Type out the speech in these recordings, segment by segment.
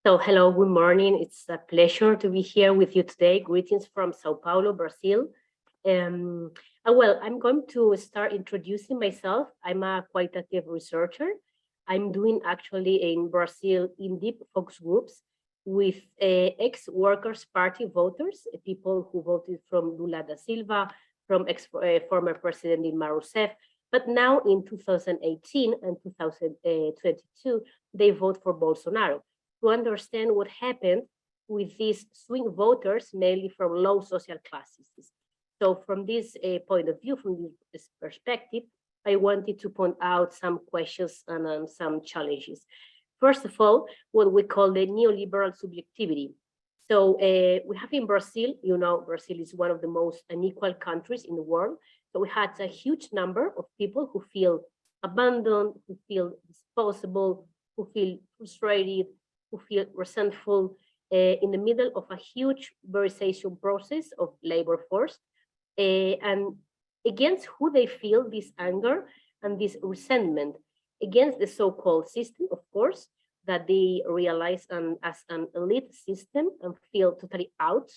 So hello, good morning. It's a pleasure to be here with you today. Greetings from Sao Paulo, Brazil. Um, well, I'm going to start introducing myself. I'm a qualitative researcher. I'm doing actually in Brazil in deep focus groups with ex-Workers' Party voters, people who voted from Lula da Silva, from former President Dilma Rousseff, but now in 2018 and 2022, they vote for Bolsonaro to understand what happened with these swing voters, mainly from low social classes. So from this point of view, from this perspective, I wanted to point out some questions and some challenges. First of all, what we call the neoliberal subjectivity. So we have in Brazil, Brazil is one of the most unequal countries in the world. So we had a huge number of people who feel abandoned, who feel disposable, who feel frustrated, who feel resentful in the middle of a huge polarization process of labor force, and against who they feel this anger and this resentment, against the so-called system, of course, that they realize as an elite system and feel totally out.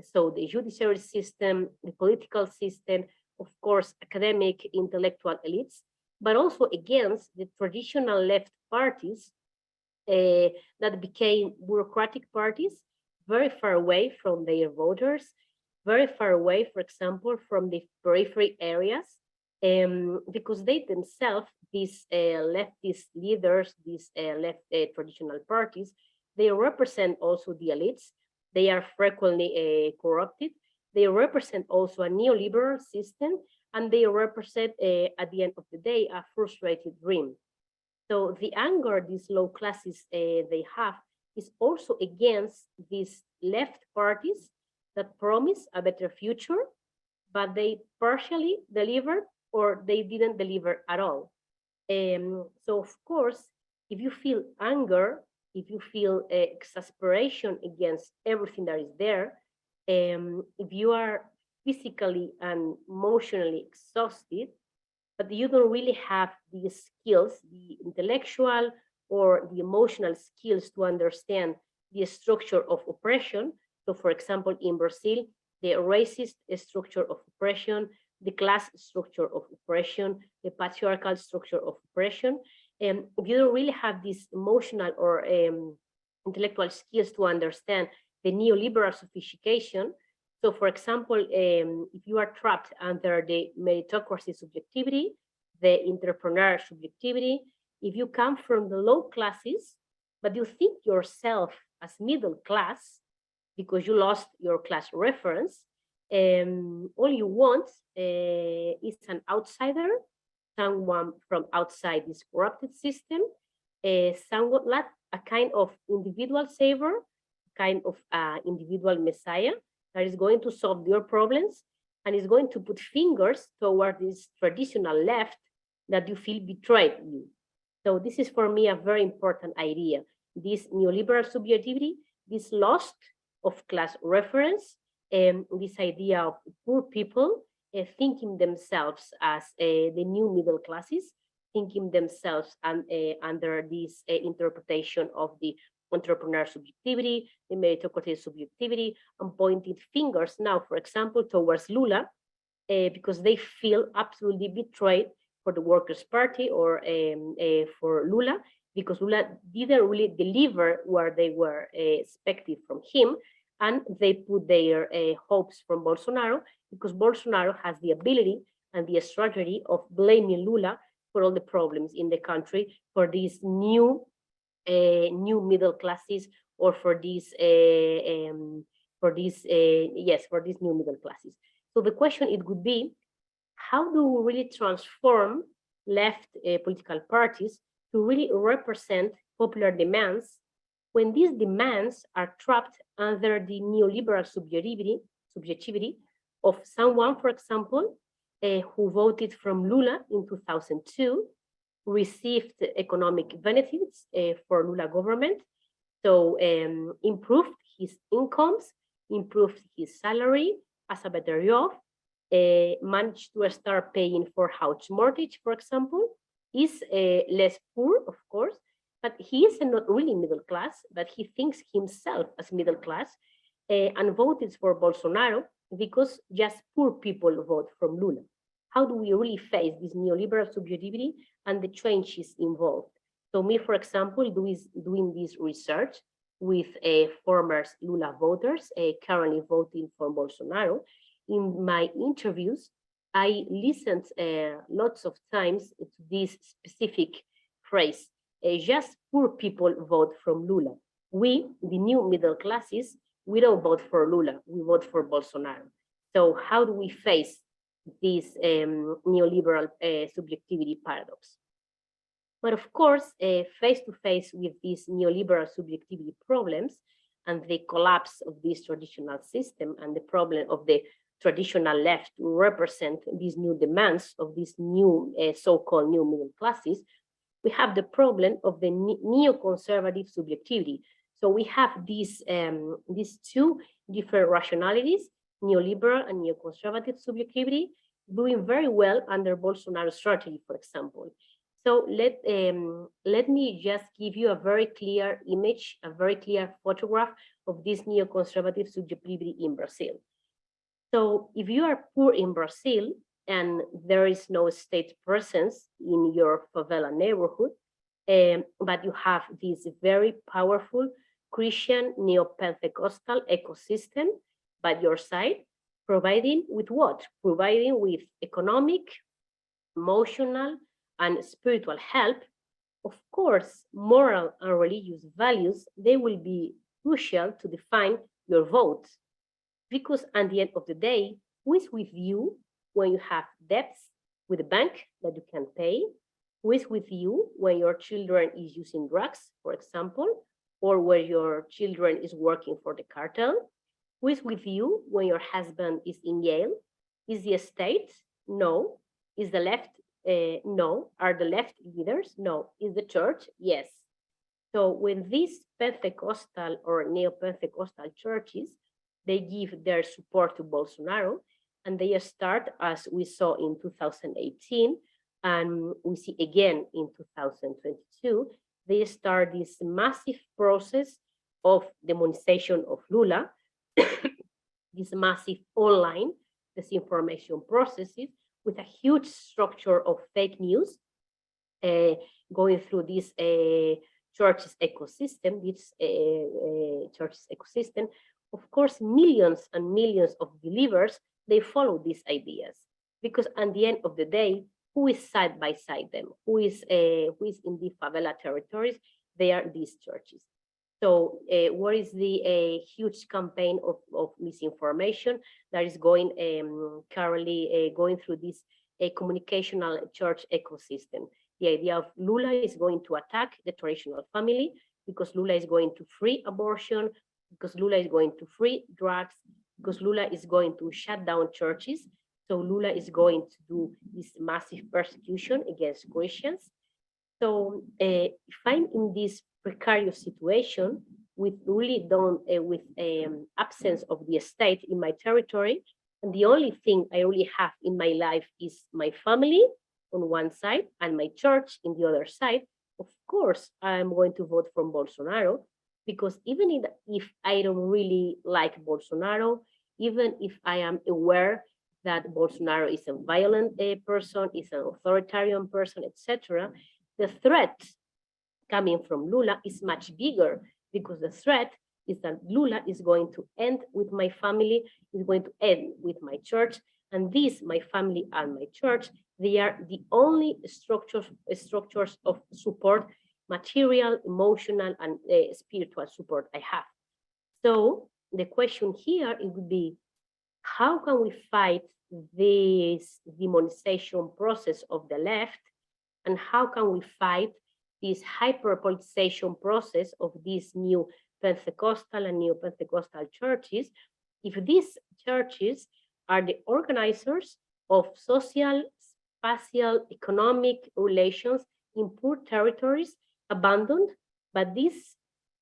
So the judiciary system, the political system, of course, academic, intellectual elites, but also against the traditional left parties that became bureaucratic parties, very far away from their voters, very far away, for example, from the periphery areas, because they themselves, these leftist leaders, these left traditional parties, they represent also the elites. They are frequently corrupted. They represent also a neoliberal system, and they represent, at the end of the day, a frustrated dream. So the anger these low classes they have is also against these left parties that promise a better future, but they partially delivered or they didn't deliver at all. So of course, if you feel anger, if you feel exasperation against everything that is there, if you are physically and emotionally exhausted, but you don't really have the skills, the intellectual or the emotional skills to understand the structure of oppression. So for example, in Brazil, the racist structure of oppression, the class structure of oppression, the patriarchal structure of oppression. And if you don't really have these emotional or intellectual skills to understand the neoliberal sophistication, so for example, if you are trapped under the meritocracy subjectivity, the entrepreneur subjectivity, if you come from the low classes, but you think yourself as middle class because you lost your class reference, all you want is an outsider, someone from outside this corrupted system, somewhat like a kind of individual savior, kind of individual messiah, that is going to solve your problems and is going to put fingers toward this traditional left that you feel betrayed you. So this is for me a very important idea. This neoliberal subjectivity, this loss of class reference, and this idea of poor people thinking themselves as the new middle classes, thinking themselves under this interpretation of the entrepreneur subjectivity, the meritocracy subjectivity, and pointing fingers now, for example, towards Lula, because they feel absolutely betrayed for the Workers' Party or for Lula, because Lula didn't really deliver what they were expecting from him, and they put their hopes from Bolsonaro, because Bolsonaro has the ability and the strategy of blaming Lula for all the problems in the country, for these new middle classes, or for these new middle classes. So the question it would be, how do we really transform left political parties to really represent popular demands when these demands are trapped under the neoliberal subjectivity of someone, for example, who voted from Lula in 2002, received economic benefits for Lula government, so improved his incomes, improved his salary as a better job, managed to start paying for house mortgage, for example, is less poor, of course, but he is not really middle class, but he thinks himself as middle class, and voted for Bolsonaro because just poor people vote from Lula. How do we really face this neoliberal subjectivity and the changes involved? So me, for example, doing this research with former Lula voters currently voting for Bolsonaro. In my interviews, I listened lots of times to this specific phrase, just poor people vote from Lula. We, the new middle classes, we don't vote for Lula, we vote for Bolsonaro. So how do we face this neoliberal subjectivity paradox? But of course, face to face with these neoliberal subjectivity problems and the collapse of this traditional system and the problem of the traditional left to represent these new demands of these new so-called new middle classes, we have the problem of the neoconservative subjectivity. So we have these two different rationalities, neoliberal and neoconservative subjectivity, doing very well under Bolsonaro's strategy, for example. So let me just give you a very clear image, a very clear photograph of this neoconservative subjectivity in Brazil. So if you are poor in Brazil and there is no state presence in your favela neighborhood, but you have this very powerful Christian neo-Pentecostal ecosystem by your side, providing with what? Providing with economic, emotional, and spiritual help. Of course, moral and religious values, they will be crucial to define your vote. Because at the end of the day, who is with you when you have debts with the bank that you can pay? Who is with you when your children is using drugs, for example, or when your children is working for the cartel? Who is with you when your husband is in jail? Is the state? No. Is the left? No. Are the left leaders? No. Is the church? Yes. So when these Pentecostal or neo-Pentecostal churches, they give their support to Bolsonaro, and they start, as we saw in 2018, and we see again in 2022, they start this massive process of demonization of Lula, this massive online disinformation processes with a huge structure of fake news going through this church's ecosystem, Of course, millions and millions of believers, they follow these ideas because at the end of the day, who is side by side them? Who is in the favela territories? They are these churches. So what is the huge campaign of misinformation that is going currently going through this communicational church ecosystem? The idea of Lula is going to attack the traditional family because Lula is going to free abortion, because Lula is going to free drugs, because Lula is going to shut down churches. So Lula is going to do this massive persecution against Christians. So if I'm in this precarious situation with really absence of the state in my territory, and the only thing I really have in my life is my family on one side and my church in the other side, of course, I'm going to vote for Bolsonaro, because even if I don't really like Bolsonaro, even if I am aware that Bolsonaro is a violent person, is an authoritarian person, etc., the threat coming from Lula is much bigger, because the threat is that Lula is going to end with my family, is going to end with my church, and this, my family and my church, they are the only structures of support, material, emotional, and spiritual support I have. So the question here, it would be, how can we fight this demonization process of the left, and how can we fight this hyperpolitization process of these new Pentecostal and neo-Pentecostal churches, if these churches are the organizers of social, spatial, economic relations in poor territories abandoned by this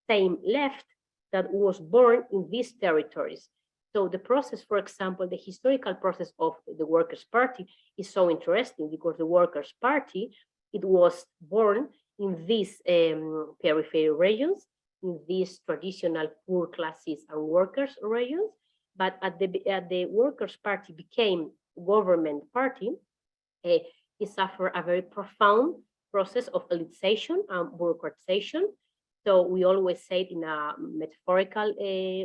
same left that was born in these territories? So the process, for example, the historical process of the Workers' Party is so interesting, because the Workers' Party, it was born in these periphery regions, in these traditional poor classes and workers regions. But at the Workers' Party became government party, it suffered a very profound process of elitization and bureaucratization. So we always say it in a metaphorical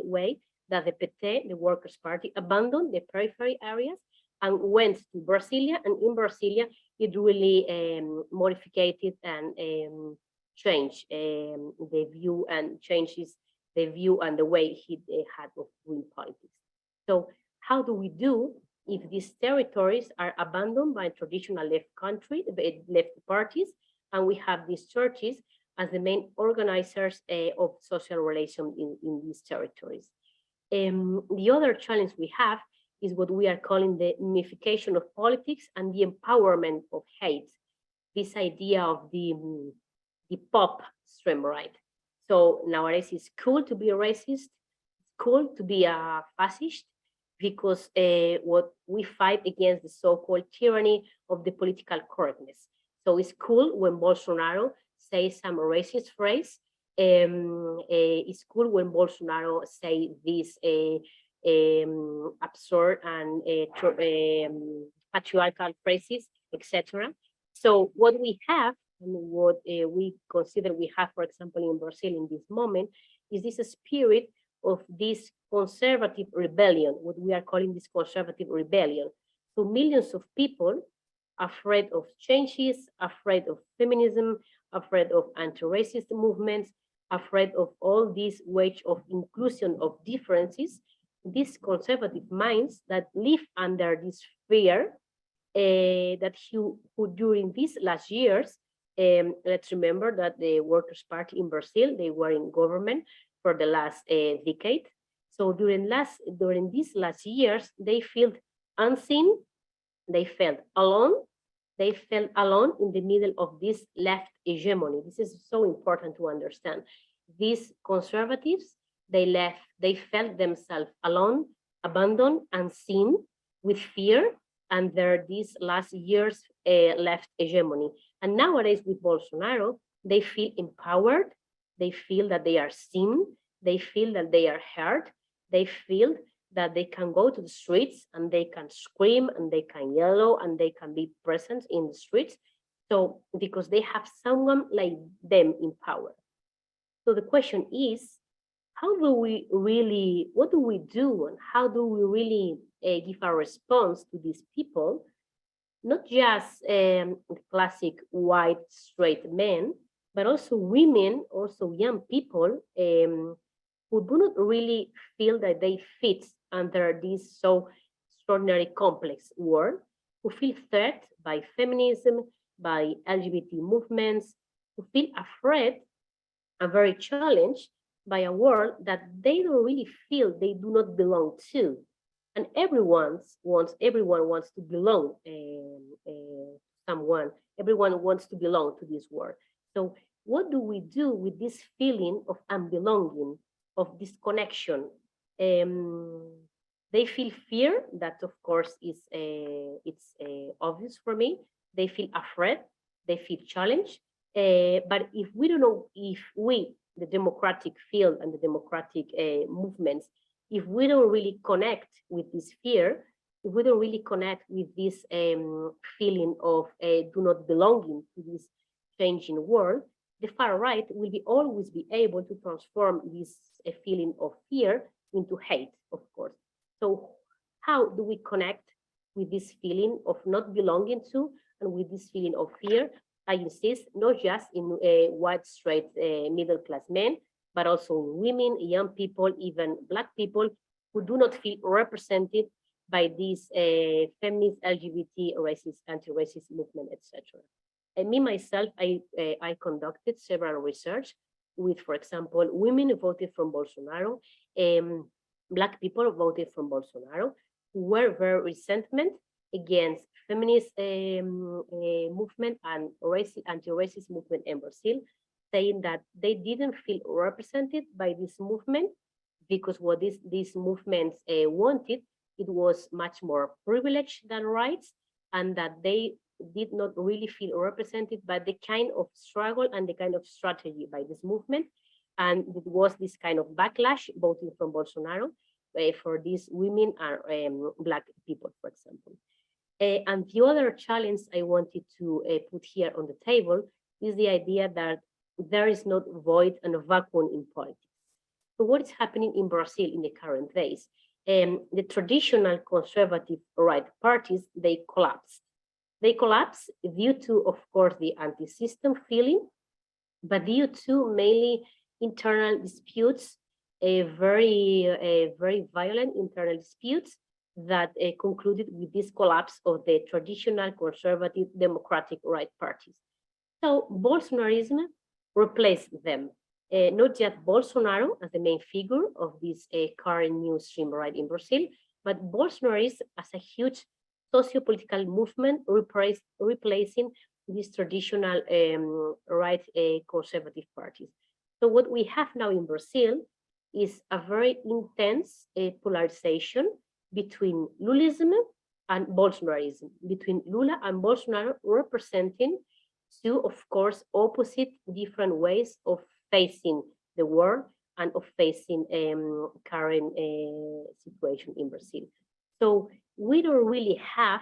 way that the PT, the Workers' Party, abandoned the periphery areas and went to Brasilia, and in Brasilia, it really modified and changed the view and changes the view and the way he had of doing politics. So how do we do if these territories are abandoned by traditional left parties, and we have these churches as the main organizers of social relations in these territories? The other challenge we have is what we are calling the unification of politics and the empowerment of hate. This idea of the pop extreme right. So nowadays it's cool to be a racist, it's cool to be a fascist, because what we fight against the so-called tyranny of the political correctness. So it's cool when Bolsonaro says some racist phrase. It's cool when Bolsonaro say this absurd and patriarchal phrases, etc. So what we have, and what we consider we have, for example, in Brazil in this moment, is this spirit of this conservative rebellion, what we are calling this conservative rebellion. So millions of people afraid of changes, afraid of feminism, afraid of anti-racist movements, afraid of all these ways of inclusion of differences, these conservative minds that live under this fear that who during these last years, let's remember that the Workers' Party in Brazil, they were in government for the last decade. So during these last years, they felt unseen, they felt alone in the middle of this left hegemony. This is so important to understand. These conservatives, they felt themselves alone, abandoned, unseen, with fear under these last years left hegemony. And nowadays with Bolsonaro, they feel empowered, they feel that they are seen, they feel that they are heard, they feel that they can go to the streets and they can scream and they can yell and they can be present in the streets. So because they have someone like them in power. So the question is, how do we really, what do we do, and how do we really give a response to these people? Not just classic white straight men, but also women, also young people who do not really feel that they fit under this so extraordinary complex world, who feel threatened by feminism, by LGBT movements, who feel afraid and very challenged by a world that they don't really feel they do not belong to. And everyone wants to belong to someone. Everyone wants to belong to this world. So what do we do with this feeling of unbelonging, of disconnection? They feel fear, that of course is it's obvious for me. They feel afraid, they feel challenged. But if we don't know, if we, the democratic field and the democratic movements, if we don't really connect with this fear, if we don't really connect with this feeling of do not belonging to this changing world, the far right will always be able to transform this feeling of fear into hate, of course. So how do we connect with this feeling of not belonging to and with this feeling of fear? I insist, not just in white, straight, middle-class men, but also in women, young people, even Black people who do not feel represented by this feminist, LGBT, racist, anti-racist movement, etc. And me, myself, I conducted several research with, for example, women who voted from Bolsonaro, Black people who voted from Bolsonaro, who were very resentment against feminist movement and anti-racist movement in Brazil, saying that they didn't feel represented by this movement because what these movements wanted, it was much more privilege than rights, and that they did not really feel represented by the kind of struggle and the kind of strategy by this movement. And it was this kind of backlash voting from Bolsonaro for these women and Black people, for example. And the other challenge I wanted to put here on the table is the idea that there is not void and a vacuum in politics. So what is happening in Brazil in the current days? The traditional conservative right parties, they collapsed. They collapsed due to, of course, the anti-system feeling, but due to mainly internal disputes, very violent internal disputes that concluded with this collapse of the traditional conservative democratic right parties. So Bolsonarism replaced them. Not just Bolsonaro as the main figure of this current new extreme right in Brazil, but Bolsonarism as a huge socio-political movement replacing these traditional right conservative parties. So what we have now in Brazil is a very intense polarization between Lulism and Bolsonarism, between Lula and Bolsonaro representing two, of course, opposite different ways of facing the war and of facing current situation in Brazil. So we don't really have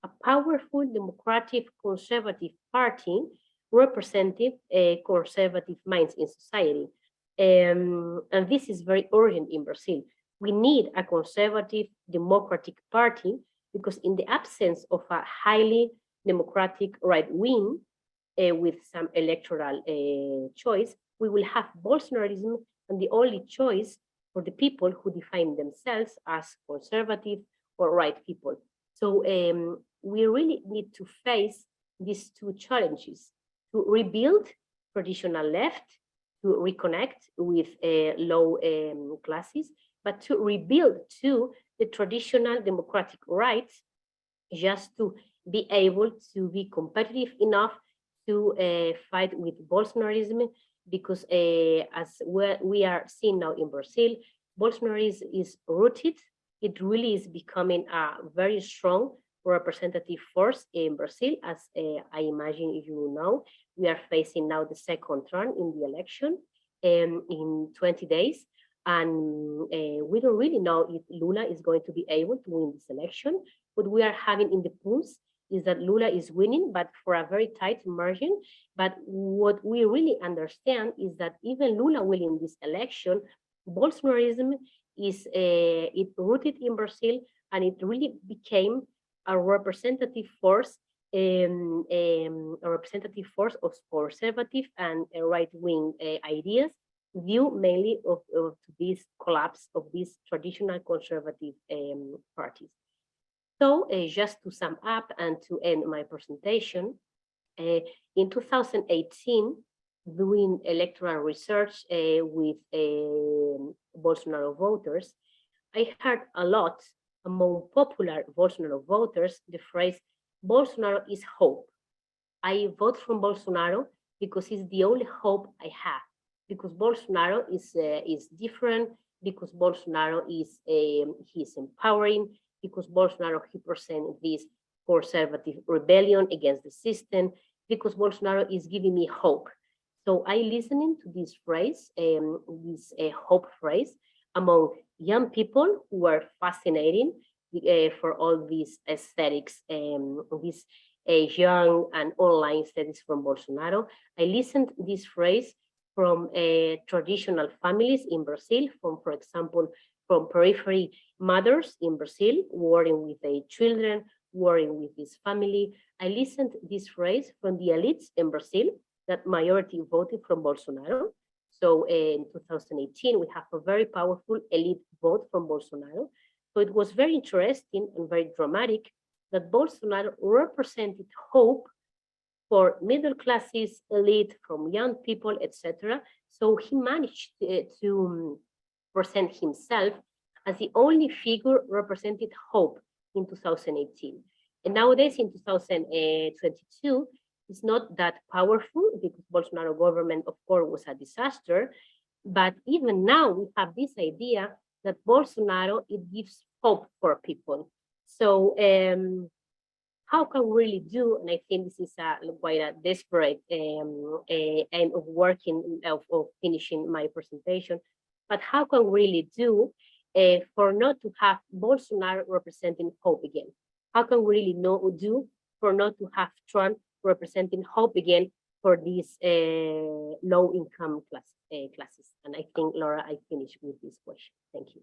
a powerful democratic conservative party representing conservative minds in society. And this is very urgent in Brazil. We need a conservative democratic party because in the absence of a highly democratic right wing with some electoral choice, we will have Bolsonarism, and the only choice for the people who define themselves as conservative or right people. So we really need to face these two challenges: to rebuild traditional left, to reconnect with low classes, but to rebuild too the traditional democratic rights, just to be able to be competitive enough to fight with Bolsonarism, because as we are seeing now in Brazil, Bolsonarism is rooted. It really is becoming a very strong representative force in Brazil, as I imagine you know. We are facing now the second turn in the election in 20 days. And we don't really know if Lula is going to be able to win this election. What we are having in the polls is that Lula is winning, but for a very tight margin. But what we really understand is that even Lula winning this election, Bolsonarism is it rooted in Brazil, and it really became a representative force, a representative force of conservative and right-wing ideas, due mainly of this collapse of these traditional conservative parties. So just to sum up and to end my presentation, in 2018, doing electoral research with Bolsonaro voters, I heard a lot among popular Bolsonaro voters the phrase, Bolsonaro is hope. I vote for Bolsonaro because he's the only hope I have, because Bolsonaro is different, because Bolsonaro is he's empowering, because Bolsonaro represents this conservative rebellion against the system, because Bolsonaro is giving me hope. So I listening to this phrase, this hope phrase, among young people who were fascinating for all these aesthetics, these young and online aesthetics from Bolsonaro. I listened to this phrase from traditional families in Brazil, from, for example, from periphery mothers in Brazil, worrying with their children, worrying with this family. I listened to this phrase from the elites in Brazil, that majority voted from Bolsonaro. So in 2018, we have a very powerful elite vote from Bolsonaro. So it was very interesting and very dramatic that Bolsonaro represented hope for middle classes, elite, from young people, etc. So he managed to present himself as the only figure represented hope in 2018. And nowadays in 2022, it's not that powerful because Bolsonaro government, of course, was a disaster. But even now we have this idea that Bolsonaro, it gives hope for people. So how can we really do, and I think this is quite a desperate aim of working, of finishing my presentation, but how can we really do for not to have Bolsonaro representing hope again? How can we really do for not to have Trump representing hope again for these low-income classes? And I think, Laura, I finished with this question. Thank you.